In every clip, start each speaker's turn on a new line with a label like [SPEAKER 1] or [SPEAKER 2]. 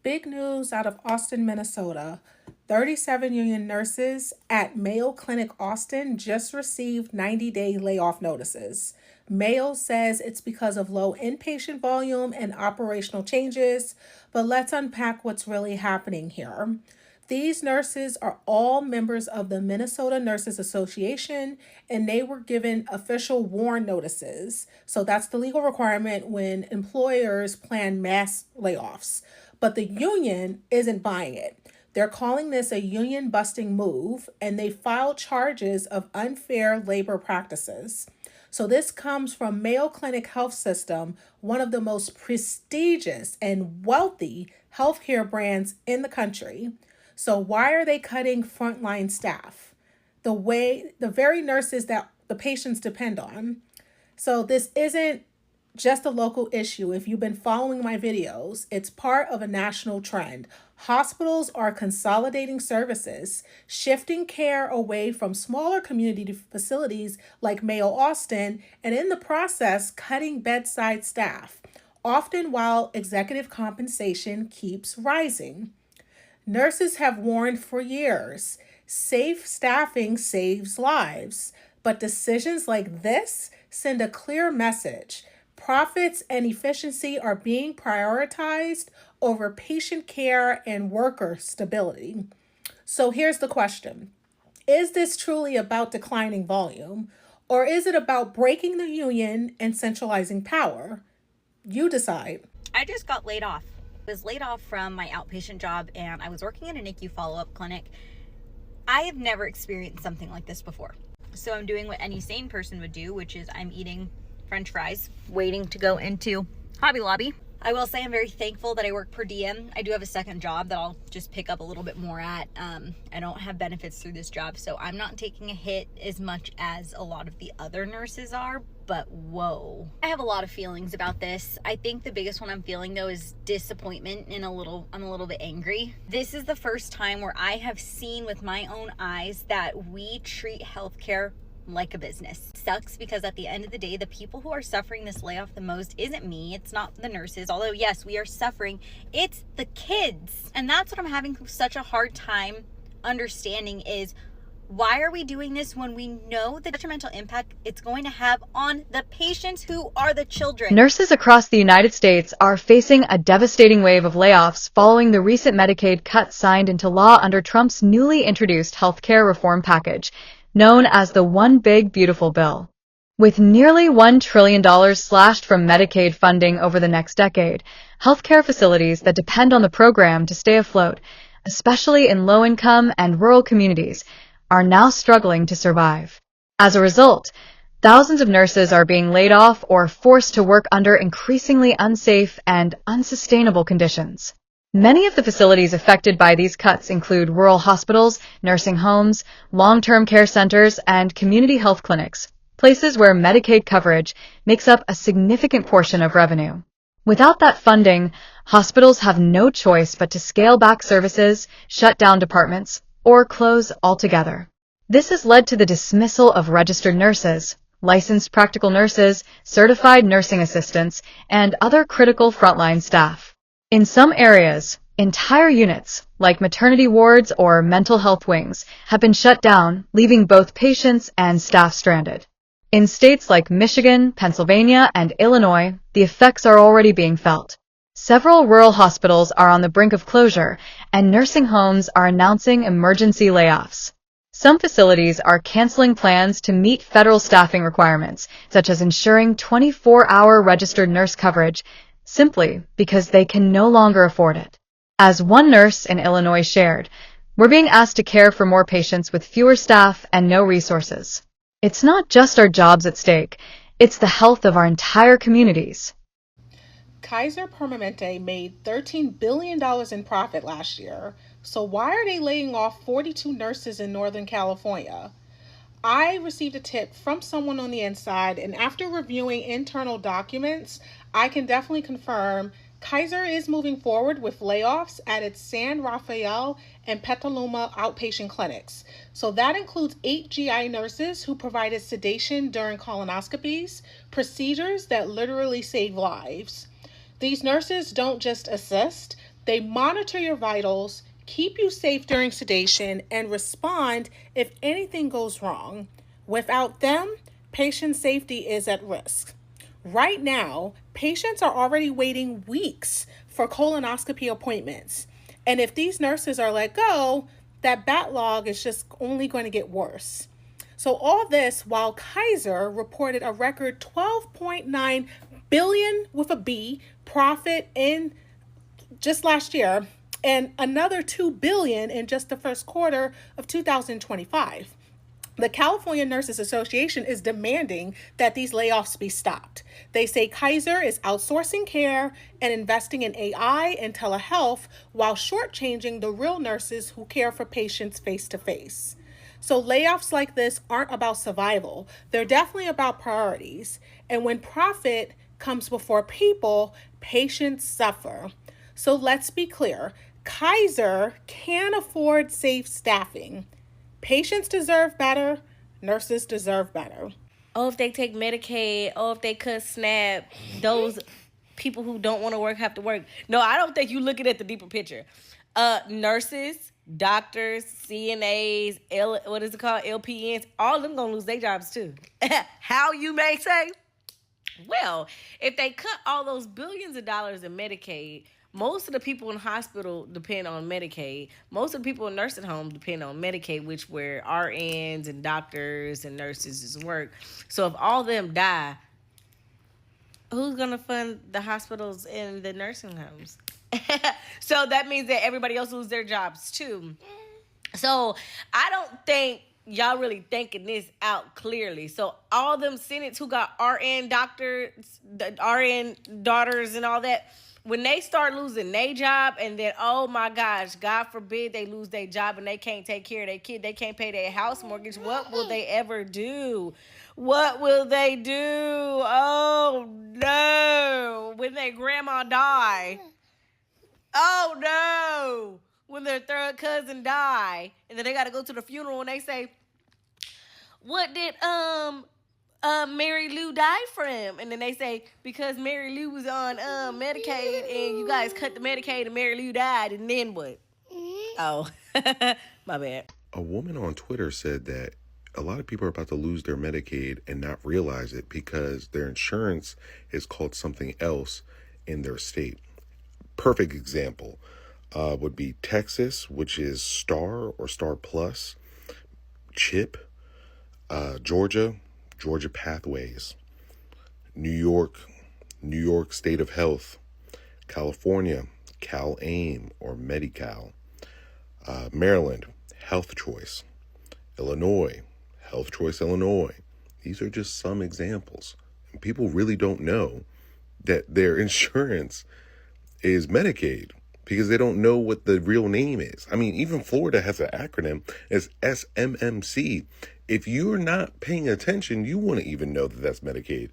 [SPEAKER 1] Big news out of Austin, Minnesota. 37 union nurses at Mayo Clinic Austin just received 90-day layoff notices. Mayo says it's because of low inpatient volume and operational changes, but let's unpack what's really happening here. These nurses are all members of the Minnesota Nurses Association, and they were given official WARN notices. So that's the legal requirement when employers plan mass layoffs. But the union isn't buying it. They're calling this a union busting move, and they filed charges of unfair labor practices. So this comes from Mayo Clinic Health System, one of the most prestigious and wealthy healthcare brands in the country. So why are they cutting frontline staff? The very nurses that the patients depend on. So this isn't just a local issue. If you've been following my videos, it's part of a national trend. Hospitals are consolidating services, shifting care away from smaller community facilities like Mayo Austin, and in the process, cutting bedside staff, often while executive compensation keeps rising. Nurses have warned for years, safe staffing saves lives, but decisions like this send a clear message. Profits and efficiency are being prioritized over patient care and worker stability. So here's the question. Is this truly about declining volume, or is it about breaking the union and centralizing power? You decide.
[SPEAKER 2] I just got laid off. I was laid off from my outpatient job, and I was working in a NICU follow-up clinic. I have never experienced something like this before. So I'm doing what any sane person would do, which is I'm eating French fries, waiting to go into Hobby Lobby. I will say I'm very thankful that I work per diem. I do have a second job that I'll just pick up a little bit more at. I don't have benefits through this job, so I'm not taking a hit as much as a lot of the other nurses are, but whoa. I have a lot of feelings about this. I think the biggest one I'm feeling though is disappointment and I'm a little bit angry. This is the first time where I have seen with my own eyes that we treat healthcare like a business. It sucks because at the end of the day, the people who are suffering this layoff the most isn't me, it's not the nurses, although yes, we are suffering, it's the kids. And that's what I'm having such a hard time understanding is, why are we doing this when we know the detrimental impact it's going to have on the patients who are the children?
[SPEAKER 3] Nurses across the United States are facing a devastating wave of layoffs following the recent Medicaid cuts signed into law under Trump's newly introduced healthcare reform package, known as the One Big Beautiful Bill. With nearly $1 trillion slashed from Medicaid funding over the next decade, healthcare facilities that depend on the program to stay afloat, especially in low-income and rural communities, are now struggling to survive. As a result, thousands of nurses are being laid off or forced to work under increasingly unsafe and unsustainable conditions. Many of the facilities affected by these cuts include rural hospitals, nursing homes, long-term care centers, and community health clinics, places where Medicaid coverage makes up a significant portion of revenue. Without that funding, hospitals have no choice but to scale back services, shut down departments, or close altogether. This has led to the dismissal of registered nurses, licensed practical nurses, certified nursing assistants, and other critical frontline staff. In some areas, entire units, like maternity wards or mental health wings, have been shut down, leaving both patients and staff stranded. In states like Michigan, Pennsylvania, and Illinois, the effects are already being felt. Several rural hospitals are on the brink of closure, and nursing homes are announcing emergency layoffs. Some facilities are canceling plans to meet federal staffing requirements, such as ensuring 24-hour registered nurse coverage, simply because they can no longer afford it. As one nurse in Illinois shared, "We're being asked to care for more patients with fewer staff and no resources. It's not just our jobs at stake, it's the health of our entire communities."
[SPEAKER 1] Kaiser Permanente made $13 billion in profit last year, so why are they laying off 42 nurses in Northern California? I received a tip from someone on the inside, and after reviewing internal documents, I can definitely confirm Kaiser is moving forward with layoffs at its San Rafael and Petaluma outpatient clinics. So that includes 8 GI nurses who provided sedation during colonoscopies, procedures that literally save lives. These nurses don't just assist, They monitor your vitals, keep you safe during sedation, and respond if anything goes wrong. Without them, patient safety is at risk. Right now, patients are already waiting weeks for colonoscopy appointments. And if these nurses are let go, that backlog is just only going to get worse. So all this while Kaiser reported a record 12.9 billion with a B profit in just last year and another 2 billion in just the first quarter of 2025. The California Nurses Association is demanding that these layoffs be stopped. They say Kaiser is outsourcing care and investing in AI and telehealth while shortchanging the real nurses who care for patients face to face. So layoffs like this aren't about survival. They're definitely about priorities. And when profit comes before people, patients suffer. So let's be clear. Kaiser can afford safe staffing. Patients deserve better. Nurses deserve better.
[SPEAKER 4] Oh, if they take Medicaid, if they cut SNAP, those people who don't want to work have to work. No, I don't think you're looking at the deeper picture. Nurses, doctors, CNAs, what is it called? LPNs, all of them going to lose their jobs too. How, you may say? Well, if they cut all those billions of dollars in Medicaid, most of the people in hospital depend on Medicaid. Most of the people in nursing homes depend on Medicaid, which where RNs and doctors and nurses work. So if all of them die, who's going to fund the hospitals and the nursing homes? So that means that everybody else lose their jobs too. So I don't think y'all really thinking this out clearly. So all them Senates who got RN doctors, the RN daughters and all that, when they start losing their job and then, oh my gosh, God forbid they lose their job and they can't take care of their kid, they can't pay their house mortgage, what will they ever do? What will they do? Oh no. When their grandma die. Oh no. When their third cousin die. And then they got to go to the funeral and they say, what did Mary Lou die from? And then they say, because Mary Lou was on Medicaid and you guys cut the Medicaid and Mary Lou died, and then what? Oh, my bad.
[SPEAKER 5] A woman on Twitter said that a lot of people are about to lose their Medicaid and not realize it because their insurance is called something else in their state. Perfect example would be Texas, which is Star or Star Plus, CHIP, Georgia Pathways, New York State of Health, California, CalAIM or Medi-Cal, Maryland, Health Choice, Illinois, Health Choice Illinois. These are just some examples. And people really don't know that their insurance is Medicaid because they don't know what the real name is. I mean, even Florida has an acronym. It's SMMC. If you're not paying attention, you wouldn't even know that that's Medicaid.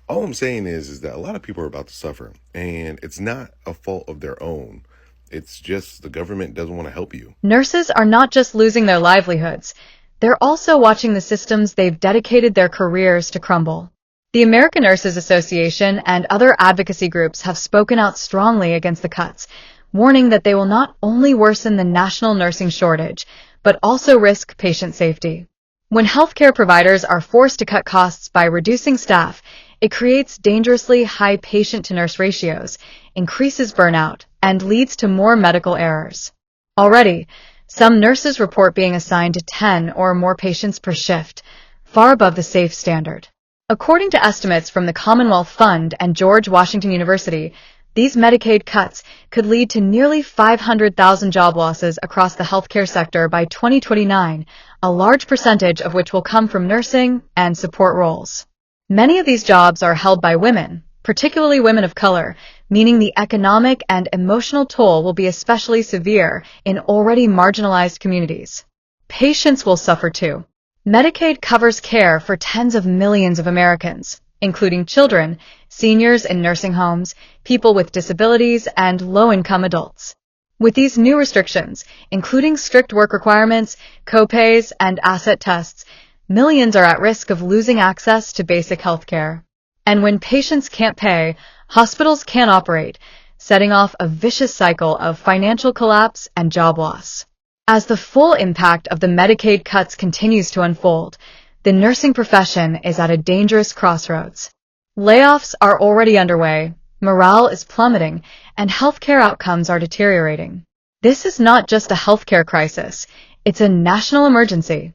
[SPEAKER 5] All I'm saying is that a lot of people are about to suffer, and it's not a fault of their own. It's just the government doesn't want to help you.
[SPEAKER 3] Nurses are not just losing their livelihoods. They're also watching the systems they've dedicated their careers to crumble. The American Nurses Association and other advocacy groups have spoken out strongly against the cuts, warning that they will not only worsen the national nursing shortage, but also risk patient safety. When healthcare providers are forced to cut costs by reducing staff, it creates dangerously high patient-to-nurse ratios, increases burnout, and leads to more medical errors. Already, some nurses report being assigned to 10 or more patients per shift, far above the safe standard. According to estimates from the Commonwealth Fund and George Washington University, these Medicaid cuts could lead to nearly 500,000 job losses across the healthcare sector by 2029, a large percentage of which will come from nursing and support roles. Many of these jobs are held by women, particularly women of color, meaning the economic and emotional toll will be especially severe in already marginalized communities. Patients will suffer too. Medicaid covers care for tens of millions of Americans, including children, seniors in nursing homes, people with disabilities, and low-income adults. With these new restrictions, including strict work requirements, copays, and asset tests, millions are at risk of losing access to basic health care. And when patients can't pay, hospitals can't operate, setting off a vicious cycle of financial collapse and job loss. As the full impact of the Medicaid cuts continues to unfold, the nursing profession is at a dangerous crossroads. Layoffs are already underway, morale is plummeting, and healthcare outcomes are deteriorating. This is not just a healthcare crisis, it's a national emergency.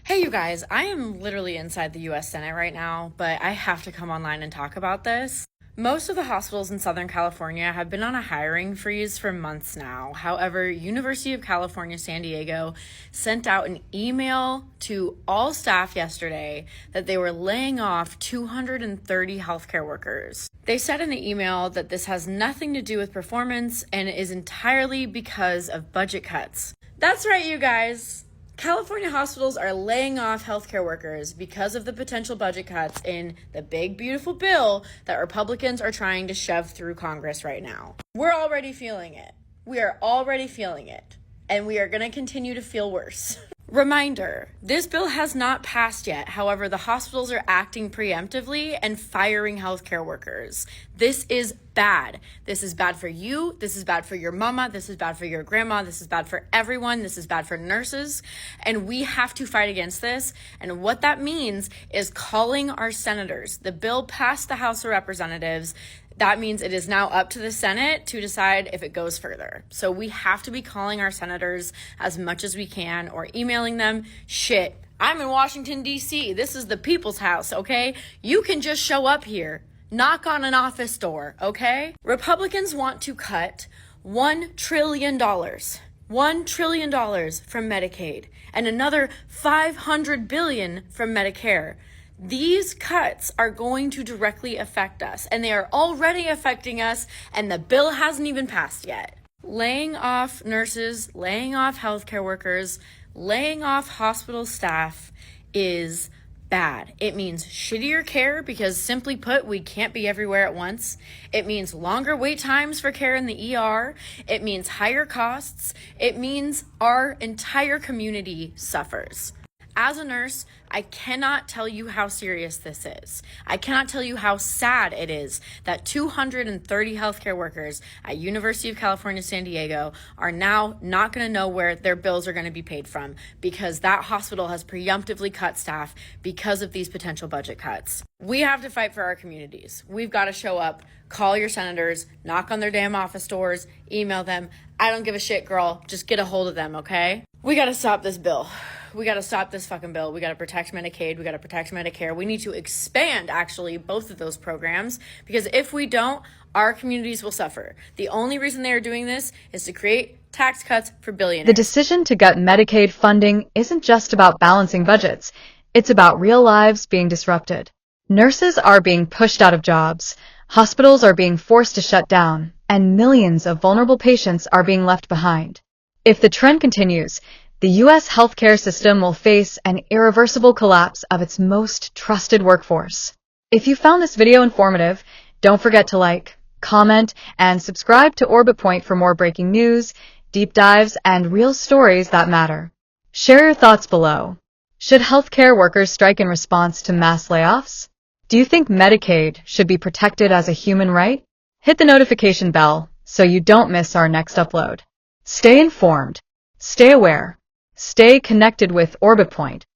[SPEAKER 6] Hey you guys, I am literally inside the US Senate right now, but I have to come online and talk about this. Most of the hospitals in Southern California have been on a hiring freeze for months now. However, University of California, San Diego sent out an email to all staff yesterday that they were laying off 230 healthcare workers. They said in the email that this has nothing to do with performance and is entirely because of budget cuts. That's right, you guys. California hospitals are laying off healthcare workers because of the potential budget cuts in the big, beautiful bill that Republicans are trying to shove through Congress right now. We're already feeling it. We are already feeling it. And we are going to continue to feel worse. Reminder, this bill has not passed yet. However, the hospitals are acting preemptively and firing healthcare workers. This is bad. This is bad for you. This is bad for your mama. This is bad for your grandma. This is bad for everyone. This is bad for nurses. And we have to fight against this. And what that means is calling our senators. The bill passed the House of Representatives. That means it is now up to the Senate to decide if it goes further. So we have to be calling our senators as much as we can or emailing them. Shit, I'm in Washington, D.C. This is the people's house, okay? You can just show up here. Knock on an office door, okay? Republicans want to cut $1 trillion. $1 trillion from Medicaid and another $500 billion from Medicare. These cuts are going to directly affect us, and they are already affecting us, and the bill hasn't even passed yet. Laying off nurses, laying off healthcare workers, laying off hospital staff is bad. It means shittier care because, simply put, we can't be everywhere at once. It means longer wait times for care in the ER. It means higher costs. It means our entire community suffers. As a nurse, I cannot tell you how serious this is. I cannot tell you how sad it is that 230 healthcare workers at University of California, San Diego are now not going to know where their bills are going to be paid from because that hospital has preemptively cut staff because of these potential budget cuts. We have to fight for our communities. We've got to show up, call your senators, knock on their damn office doors, email them. I don't give a shit, girl. Just get a hold of them, okay? We got to stop this bill. We got to stop this fucking bill. We got to protect Medicaid. We got to protect Medicare. We need to expand, actually, both of those programs, because if we don't, our communities will suffer. The only reason they are doing this is to create tax cuts for billionaires.
[SPEAKER 3] The decision to gut Medicaid funding isn't just about balancing budgets. It's about real lives being disrupted. Nurses are being pushed out of jobs, hospitals are being forced to shut down, and millions of vulnerable patients are being left behind. If the trend continues, the U.S. healthcare system will face an irreversible collapse of its most trusted workforce. If you found this video informative, don't forget to like, comment, and subscribe to Orbit Point for more breaking news, deep dives, and real stories that matter. Share your thoughts below. Should healthcare workers strike in response to mass layoffs? Do you think Medicaid should be protected as a human right? Hit the notification bell so you don't miss our next upload. Stay informed, stay aware, stay connected with Orbit Point.